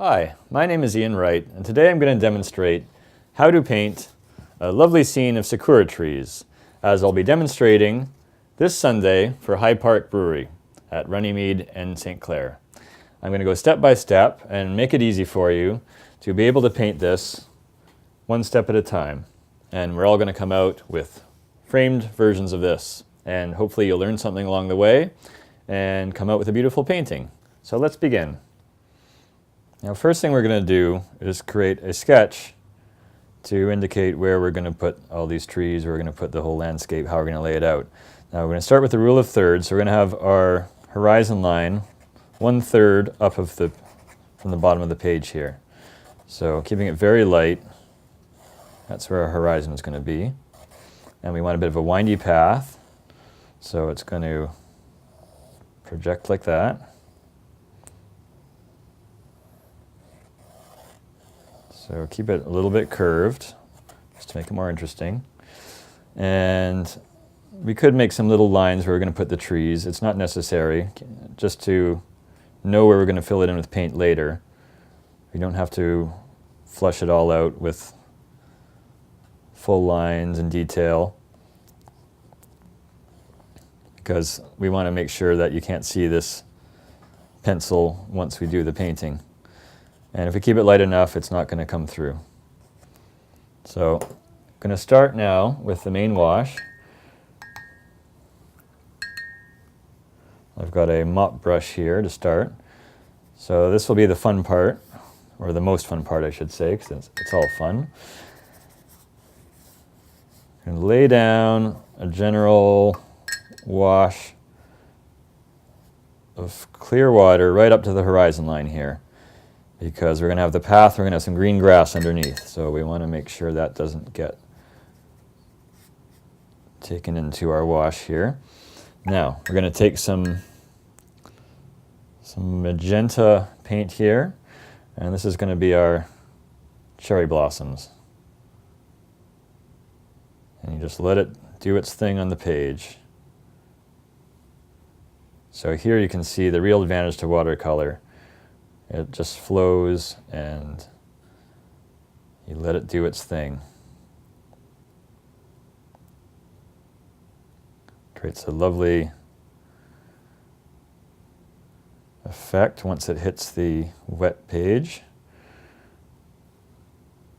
Hi, my name is Ian Wright, and today I'm going to demonstrate how to paint a lovely scene of Sakura trees, as I'll be demonstrating this Sunday for High Park Brewery at Runnymede and St. Clair. I'm going to go step by step and make it easy for you to be able to paint this one step at a time. And we're all going to come out with framed versions of this, and hopefully you'll learn something along the way and come out with a beautiful painting. So let's begin. Now, first thing we're going to do is create a sketch to indicate where we're going to put all these trees, where we're going to put the whole landscape, how we're going to lay it out. Now, we're going to start with the rule of thirds. So we're going to have our horizon line 1/3 up of from the bottom of the page here. So keeping it very light, that's where our horizon is going to be. And we want a bit of a windy path, so it's going to project like that. So keep it a little bit curved, just to make it more interesting. And we could make some little lines where we're going to put the trees. It's not necessary, just to know where we're going to fill it in with paint later. We don't have to flush it all out with full lines and detail, because we want to make sure that you can't see this pencil once we do the painting. And if we keep it light enough, it's not going to come through. So I'm going to start now with the main wash. I've got a mop brush here to start. So this will be the fun part, or the most fun part I should say, because it's all fun. I'm going to lay down a general wash of clear water right up to the horizon line here, because we're going to have the path, we're going to have some green grass underneath, so we want to make sure that doesn't get taken into our wash here. Now, we're going to take some magenta paint here, and this is going to be our cherry blossoms. And you just let it do its thing on the page. So here you can see the real advantage to watercolor. It just flows and you let it do its thing. Creates a lovely effect once it hits the wet page.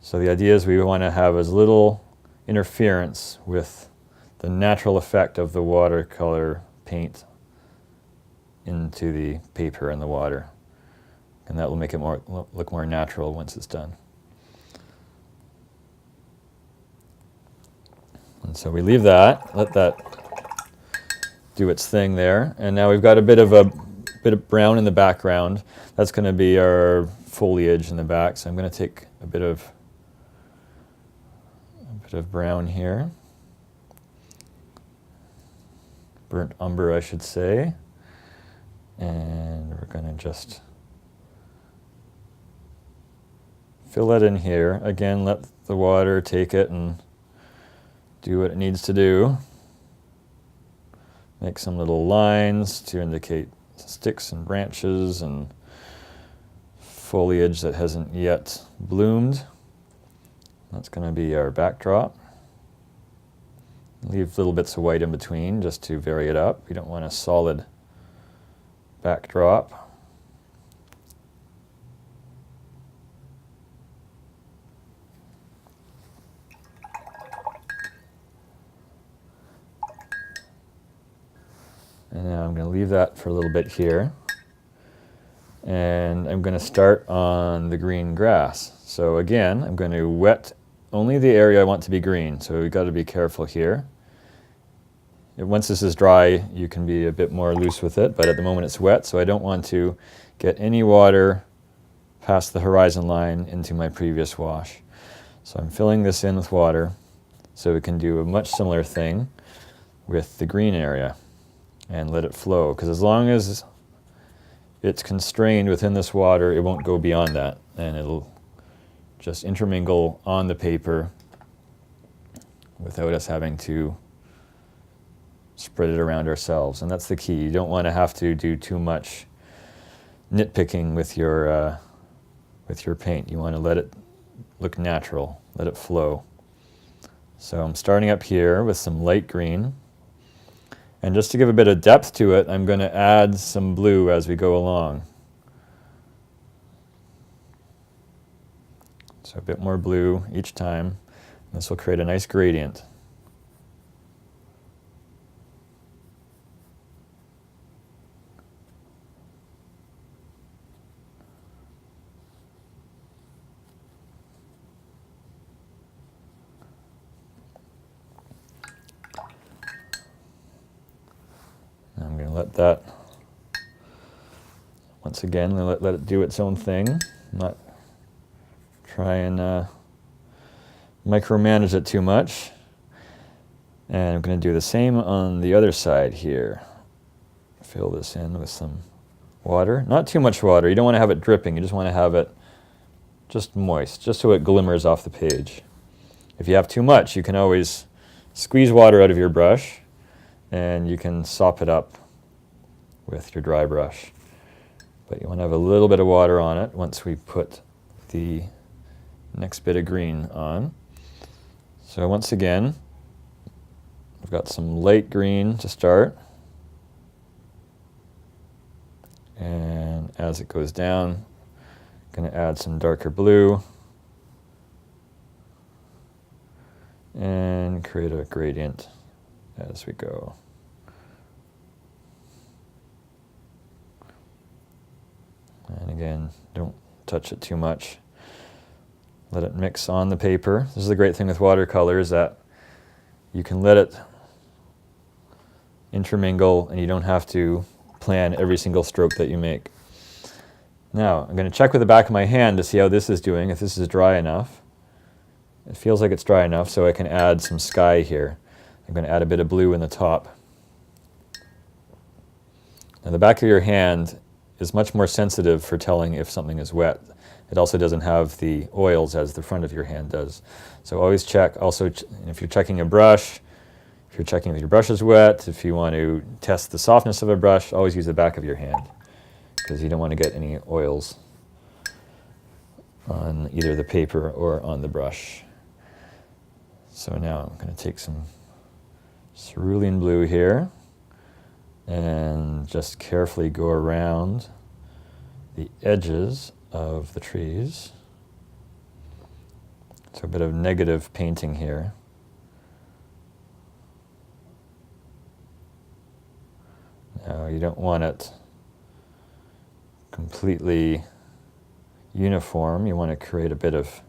So the idea is we want to have as little interference with the natural effect of the watercolor paint into the paper and the water. And that will make it look more natural once it's done. And so we leave that, let that do its thing there. And now we've got a bit of brown in the background. That's going to be our foliage in the back. So I'm going to take a bit of brown here. Burnt umber, I should say. And we're going to just fill that in here. Again, let the water take it and do what it needs to do. Make some little lines to indicate sticks and branches and foliage that hasn't yet bloomed. That's going to be our backdrop. Leave little bits of white in between just to vary it up. We don't want a solid backdrop. And now I'm going to leave that for a little bit here. And I'm going to start on the green grass. So again, I'm going to wet only the area I want to be green. So we've got to be careful here. Once this is dry, you can be a bit more loose with it, but at the moment it's wet, so I don't want to get any water past the horizon line into my previous wash. So I'm filling this in with water so we can do a much similar thing with the green area and let it flow, because as long as it's constrained within this water, it won't go beyond that, and it'll just intermingle on the paper without us having to spread it around ourselves. And that's the key. You don't want to have to do too much nitpicking with your with your paint. You want to let it look natural, let it flow. So I'm starting up here with some light green. And just to give a bit of depth to it, I'm going to add some blue as we go along. So a bit more blue each time. This will create a nice gradient. I'm going to let that, once again, let it do its own thing. Not try and micromanage it too much. And I'm going to do the same on the other side here. Fill this in with some water. Not too much water. You don't want to have it dripping. You just want to have it just moist, just so it glimmers off the page. If you have too much, you can always squeeze water out of your brush, and you can sop it up with your dry brush. But you want to have a little bit of water on it once we put the next bit of green on. So once again, we've got some light green to start. And as it goes down, I'm going to add some darker blue and create a gradient as we go. And again, don't touch it too much. Let it mix on the paper. This is the great thing with watercolor, is that you can let it intermingle and you don't have to plan every single stroke that you make. Now, I'm going to check with the back of my hand to see how this is doing, if this is dry enough. It feels like it's dry enough, so I can add some sky here. I'm going to add a bit of blue in the top. Now, the back of your hand is much more sensitive for telling if something is wet. It also doesn't have the oils as the front of your hand does. So always check. Also, if you're checking a brush, if you're checking if your brush is wet, if you want to test the softness of a brush, always use the back of your hand, because you don't want to get any oils on either the paper or on the brush. So now I'm going to take some cerulean blue here and just carefully go around the edges of the trees. So a bit of negative painting here. Now you don't want it completely uniform. You want to create a bit of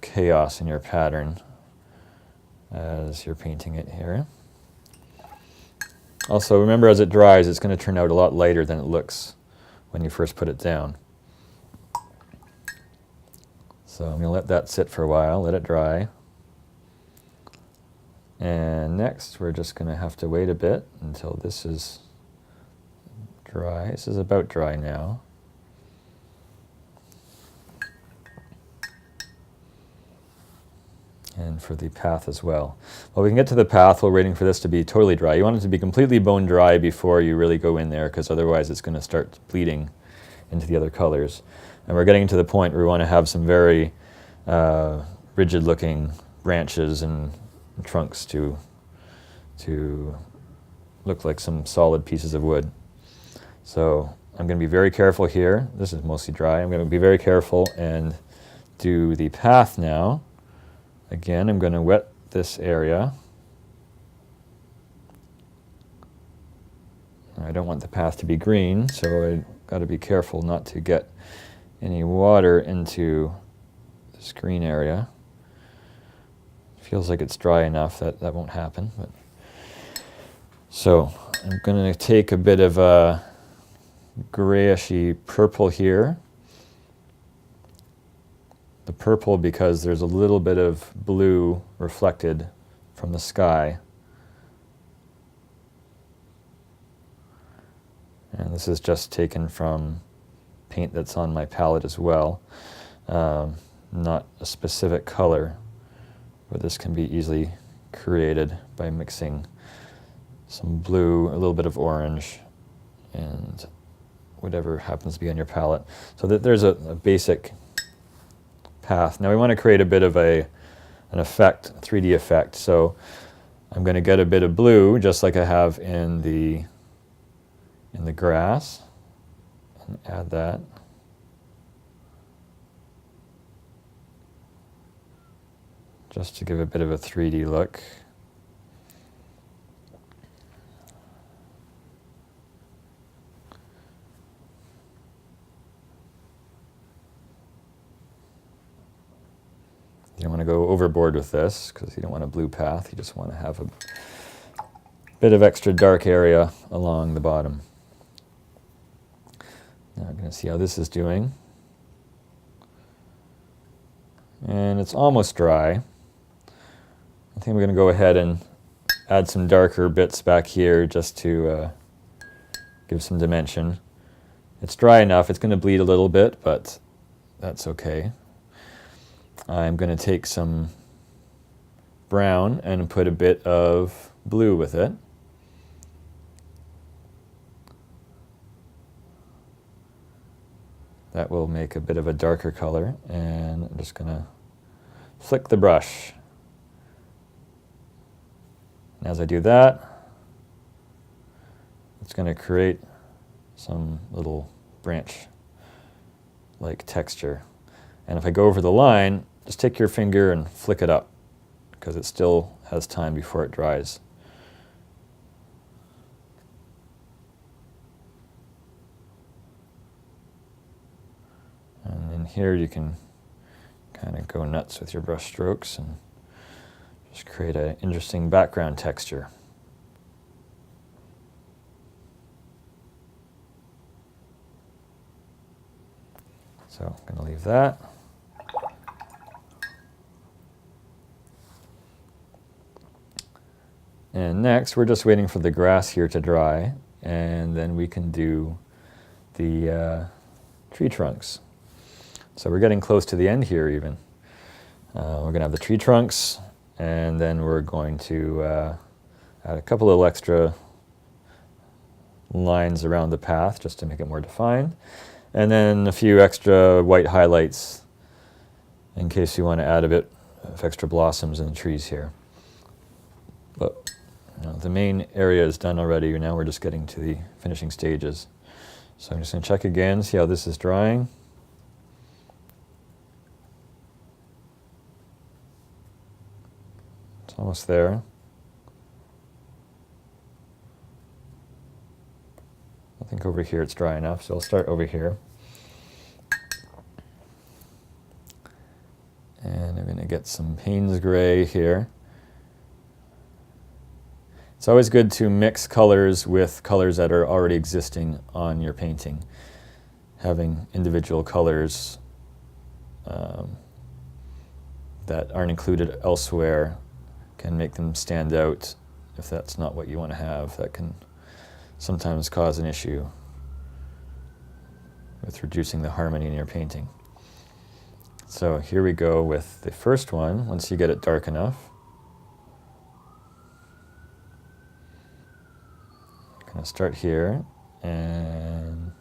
chaos in your pattern as you're painting it here. Also, remember, as it dries, it's going to turn out a lot lighter than it looks when you first put it down. So I'm going to let that sit for a while, let it dry. And next, we're just going to have to wait a bit until this is dry. This is about dry now. And for the path as well. Well, we can get to the path while waiting for this to be totally dry. You want it to be completely bone dry before you really go in there, because otherwise it's going to start bleeding into the other colors. And we're getting to the point where we want to have some very rigid looking branches and trunks to look like some solid pieces of wood. So I'm going to be very careful here. This is mostly dry. I'm going to be very careful and do the path now. Again, I'm going to wet this area. I don't want the path to be green, so I've got to be careful not to get any water into this green area. Feels like it's dry enough that that won't happen. But so I'm going to take a bit of a grayishy purple here. The purple because there's a little bit of blue reflected from the sky. And this is just taken from paint that's on my palette as well. Not a specific color, but this can be easily created by mixing some blue, a little bit of orange, and whatever happens to be on your palette. So that there's a basic path. Now we want to create a bit of an effect, 3D effect. So I'm going to get a bit of blue, just like I have in the grass, and add that. Just to give a bit of a 3D look. You don't want to go overboard with this because you don't want a blue path. You just want to have a bit of extra dark area along the bottom. Now I'm going to see how this is doing. And it's almost dry. I think we're going to go ahead and add some darker bits back here just to give some dimension. It's dry enough. It's going to bleed a little bit, but that's okay. I'm going to take some brown and put a bit of blue with it. That will make a bit of a darker color, and I'm just going to flick the brush. And as I do that, it's going to create some little branch-like texture. And if I go over the line, just take your finger and flick it up, because it still has time before it dries. And in here you can kind of go nuts with your brush strokes and just create an interesting background texture. So I'm going to leave that. And next, we're just waiting for the grass here to dry, and then we can do the tree trunks. So we're getting close to the end here even. We're going to have the tree trunks, and then we're going to add a couple of extra lines around the path just to make it more defined. And then a few extra white highlights in case you want to add a bit of extra blossoms in the trees here. But the main area is done already. Now we're just getting to the finishing stages. So I'm just going to check again, see how this is drying. It's almost there. I think over here it's dry enough, so I'll start over here. And I'm going to get some Payne's gray here. It's always good to mix colors with colors that are already existing on your painting. Having individual colors that aren't included elsewhere can make them stand out if that's not what you want to have. That can sometimes cause an issue with reducing the harmony in your painting. So here we go with the first one, once you get it dark enough. I'm going to start here, and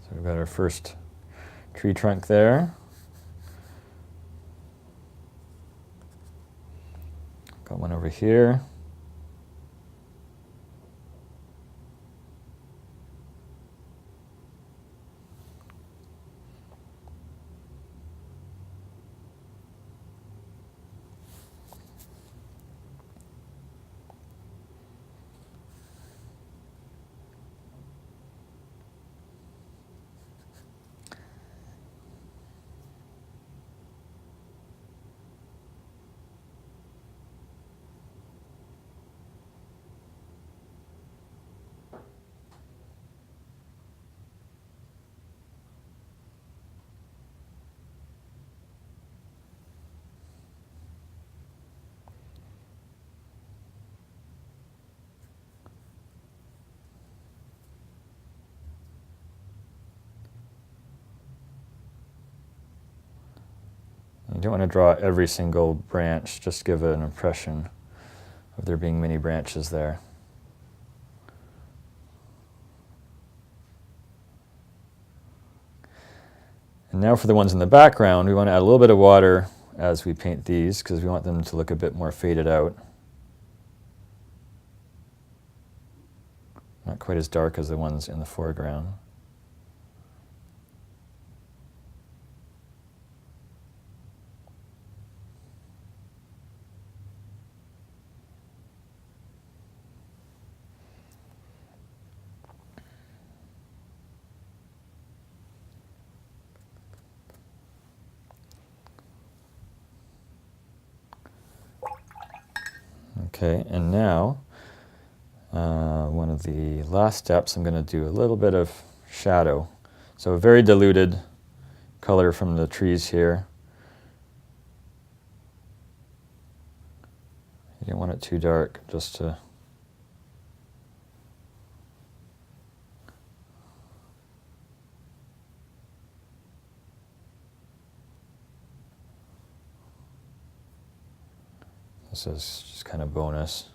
so we've got our first tree trunk there. Got one over here. You don't want to draw every single branch, just give an impression of there being many branches there. And now for the ones in the background, we want to add a little bit of water as we paint these because we want them to look a bit more faded out. Not quite as dark as the ones in the foreground. Okay, and now one of the last steps, I'm going to do a little bit of shadow. So a very diluted color from the trees here. You don't want it too dark, just to this is just kind of bonus.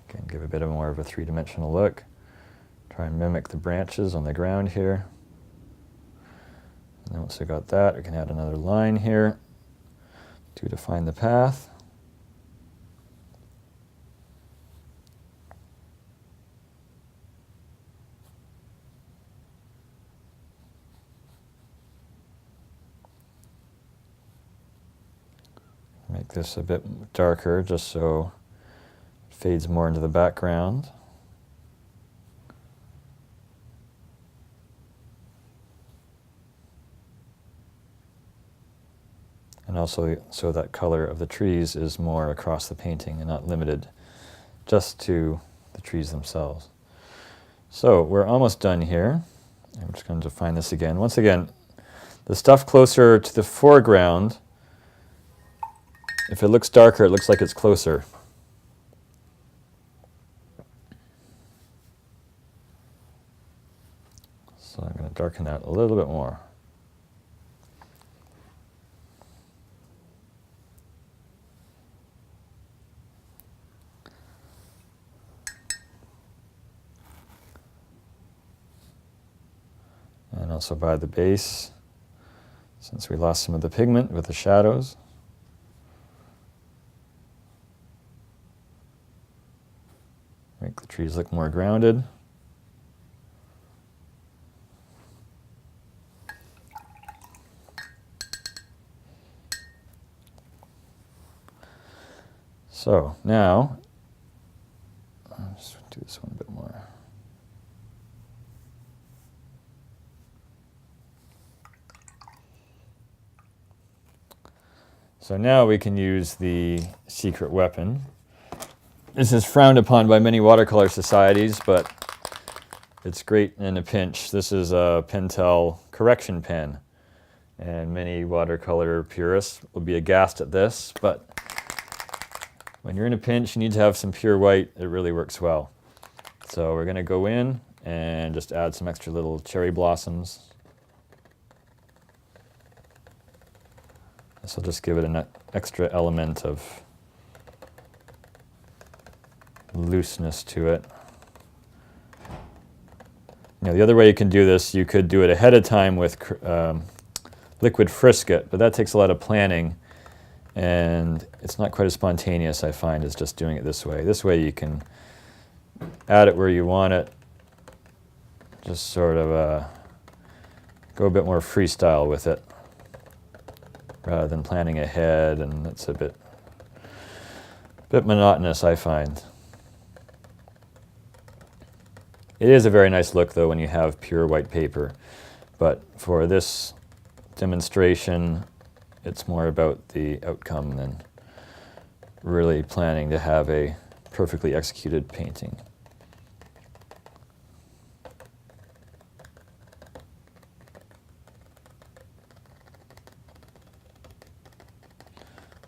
Again, give a bit more of a three-dimensional look. Try and mimic the branches on the ground here. And then once we got that, we can add another line here to define the path. Make this a bit darker just so it fades more into the background. And also so that color of the trees is more across the painting and not limited just to the trees themselves. So we're almost done here. I'm just going to define this again. Once again, the stuff closer to the foreground, if it looks darker, it looks like it's closer. So I'm going to darken that a little bit more. And also by the base, since we lost some of the pigment with the shadows. Make the trees look more grounded. So now, I'll just do this one a bit more. So now we can use the secret weapon. This is frowned upon by many watercolor societies, but it's great in a pinch. This is a Pentel correction pen, and many watercolor purists will be aghast at this, but when you're in a pinch, you need to have some pure white. It really works well. So we're going to go in and just add some extra little cherry blossoms. This will just give it an extra element of looseness to it. You know, the other way you can do this, you could do it ahead of time with liquid frisket, but that takes a lot of planning, and it's not quite as spontaneous, I find, as just doing it this way. This way you can add it where you want it, just sort of go a bit more freestyle with it, rather than planning ahead, and it's a bit monotonous, I find. It is a very nice look, though, when you have pure white paper, but for this demonstration, it's more about the outcome than really planning to have a perfectly executed painting.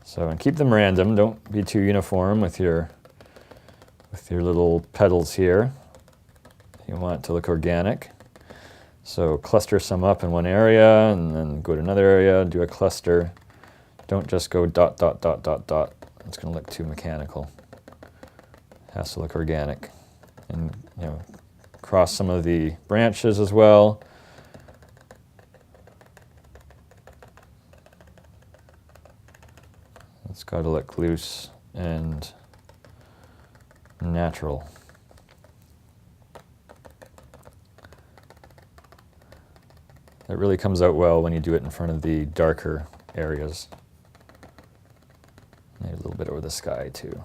So, and keep them random. Don't be too uniform with your little petals here. You want it to look organic. So cluster some up in one area and then go to another area, do a cluster. Don't just go dot, dot, dot, dot, dot. It's going to look too mechanical. It has to look organic. And, you know, cross some of the branches as well. It's got to look loose and natural. It really comes out well when you do it in front of the darker areas. Maybe a little bit over the sky too.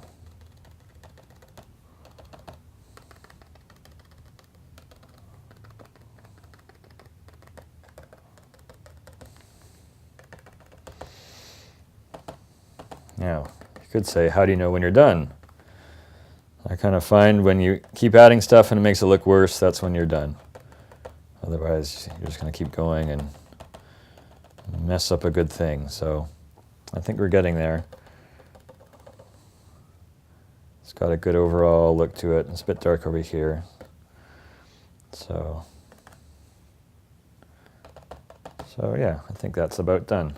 Now, you could say, how do you know when you're done? I kind of find when you keep adding stuff and it makes it look worse, that's when you're done. Otherwise, you're just going to keep going and mess up a good thing. So I think we're getting there. It's got a good overall look to it. It's a bit dark over here. So yeah, I think that's about done.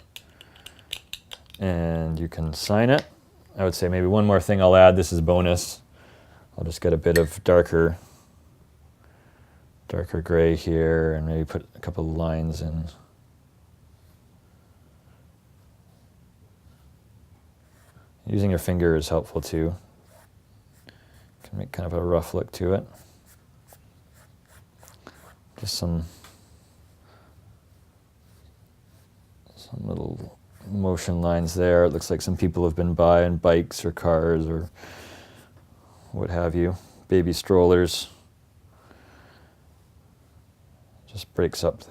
And you can sign it. I would say maybe one more thing I'll add. This is bonus. I'll just get a bit of darker gray here and maybe put a couple of lines in. Using your finger is helpful too. Can make kind of a rough look to it. Just some little motion lines there. It looks like some people have been by on bikes or cars or what have you. Baby strollers. Just breaks up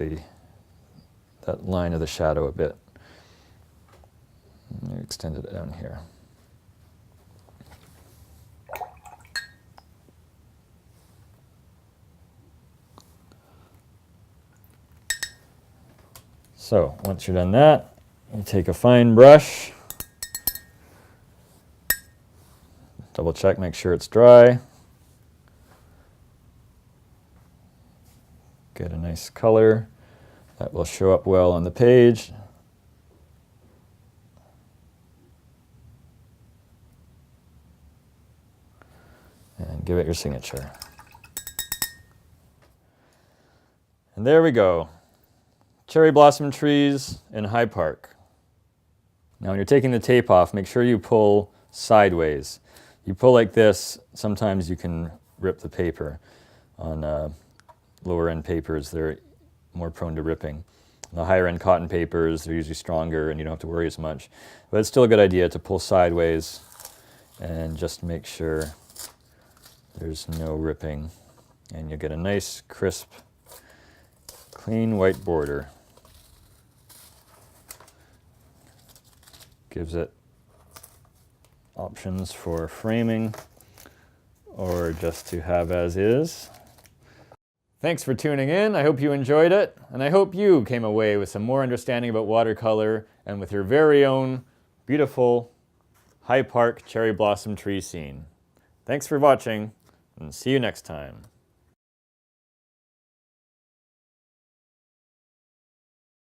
that line of the shadow a bit. And you extend it down here. So once you're done that, you take a fine brush, double check, make sure it's dry. Get a nice color that will show up well on the page. And give it your signature. And there we go. Cherry blossom trees in High Park. Now when you're taking the tape off, make sure you pull sideways. You pull like this, sometimes you can rip the paper. On lower end papers, they're more prone to ripping. The higher end cotton papers, they're usually stronger and you don't have to worry as much. But it's still a good idea to pull sideways and just make sure there's no ripping. And you get a nice, crisp, clean white border. Gives it options for framing or just to have as is. Thanks for tuning in. I hope you enjoyed it, and I hope you came away with some more understanding about watercolor and with your very own beautiful High Park cherry blossom tree scene. Thanks for watching, and see you next time.